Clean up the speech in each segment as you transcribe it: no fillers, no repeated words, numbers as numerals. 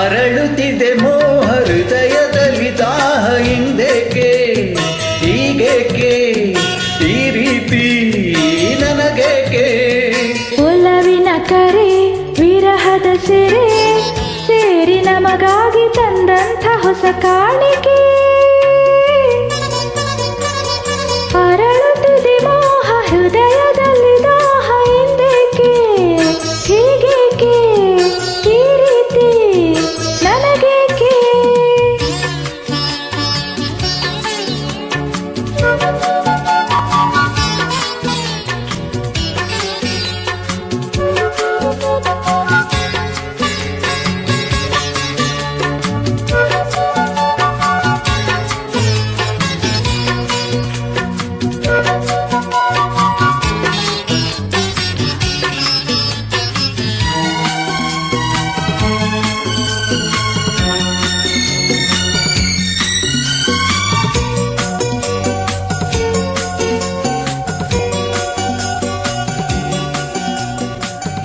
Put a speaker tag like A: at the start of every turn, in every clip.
A: ಅರಳುತ್ತಿದೆ ಮೋಹ ಹೃದಯದಲ್ಲಿ ದಾಹ ಹಿಂದೇಕೆ ಹೀಗೇಕೆ ಈ ರೀತಿ ನನಗೇಕೆ
B: ಒಲವಿನ ಕರೆ ವಿರಹದ ಸೆರೆ ಸೇರಿ ನಮಗಾಗಿ ತಂದಂಥ ಹೊಸ ಕಾಣಿಕೆ ಅರಳುತ್ತಿದೆ ಮೋಹ ಹೃದಯದಲ್ಲಿ ದಾಹ ಹಿಂದೇಕೆ ಹೀಗೇಕೆ ಈ ರೀತಿ ನನಗೇಕೆ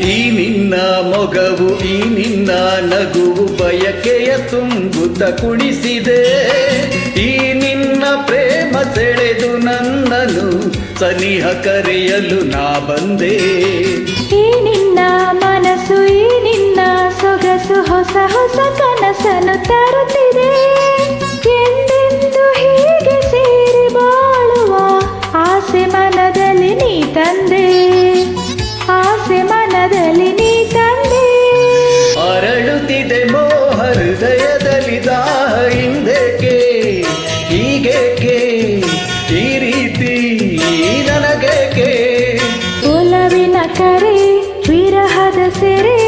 A: ಈ ನಿನ್ನ ಮೊಗವು ಈ ನಿನ್ನ ನಗುವು ಬಯಕೆಯ ತುಂಬುತ್ತ ಕುಣಿಸಿದೆ ಈ ನಿನ್ನ ಪ್ರೇಮ ಸೆಳೆದು ನನ್ನನು ಸನಿಹ ಕರೆಯಲು ನಾ ಬಂದೆ
B: ಈ ನಿನ್ನ ಮನಸ್ಸು ಈ ನಿನ್ನ ಸೊಗಸು ಹೊಸ ಹೊಸ ಕನಸನ್ನು ತರುತ್ತಿದೆ ಎಂದೆಂದು ಹೀಗೆ ಸೇರಿ ಬಾಳುವ ಆಸೆ ಮನದಲ್ಲಿ ನೀ ತಂದೆ ಆಸೆ ಮನದಲ್ಲಿ ನೀ ತಂದೆ
A: ಅರಳುತ್ತಿದೆ ಮೋಹ ಹೃದಯದಲ್ಲಿ ದಾಹ ಹಿಂದೇಕೆ ಹೀಗೇಕೆ ಈ ರೀತಿ ನನಗೇಕೆ
B: ಒಲವಿನ ಕರೆ ವಿರಹದ ಸೆರೆ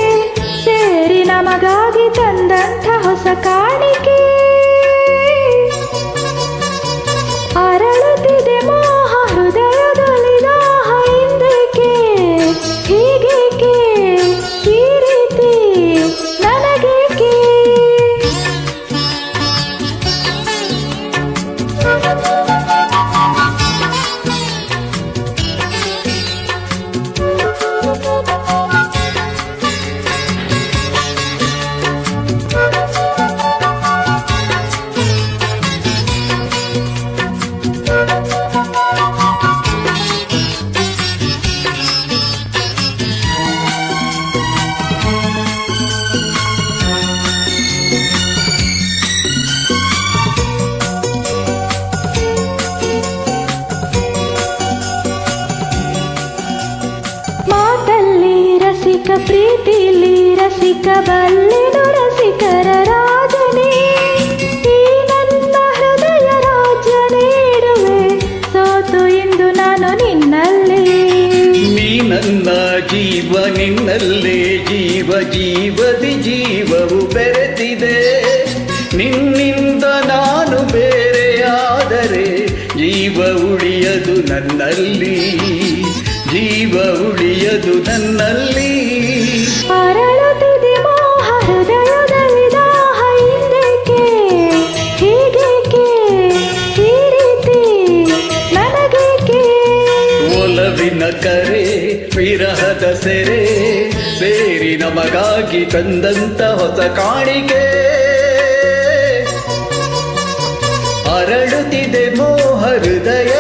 B: ಸೇರಿ ನಮಗಾಗಿ ತಂದಂಥ ಹೊಸ ಕಾಣಿಕೆ ಅರಳುತ್ತಿದೆ ಮೋಹ ಹೃದಯದಲ್ಲಿ ದಾಹ ಹಿಂದೇಕೆ ಹೀಗೇಕೆ ಈ ರೀತಿ ನನಗೇಕೆ ಮಾತಲ್ಲಿ ರಸಿಕ ಪ್ರೀತಿಲಿ ರಸಿಕ ಬಲ್ಲೆನು ರಸಿಕರ ರಾಜನೇ ಈ ನನ್ನ ಹೃದಯ ರಾಜ್ಯ ನೀಡುವೆ ಸೋತು ಇಂದು ನಾನು ನಿನ್ನಲ್ಲಿ
A: ನೀ ನನ್ನ ಜೀವ ನಿನ್ನಲ್ಲೇ ಜೀವ ಜೀವದಿ ಜೀವವು ಬೆರೆತಿದೆ ನಿನ್ನಿಂದ ನಾನು ಬೇರೆಯಾದರೆ ಜೀವ ಉಳಿಯದು ನನ್ನಲ್ಲಿ ಜೀವ ಉಳಿಯದು ನನ್ನಲ್ಲಿ
B: ಅರಳುತ್ತಿದೆ ಮೋಹ ಹೃದಯದಲ್ಲಿ ದಾಹ ಹಿಂದೇಕೆ ಹೀಗೇಕೆ ಈ ರೀತಿ ನನಗೇಕೆ
A: ಒಲವಿನ ಕರೆ ವಿರಹದ ಸೆರೆ ಸೇರಿ ನಮಗಾಗಿ ತಂದಂತ ಹೊಸ ಕಾಣಿಕೆ ಅರಳುತ್ತಿದೆ ಮೋಹ ಹೃದಯ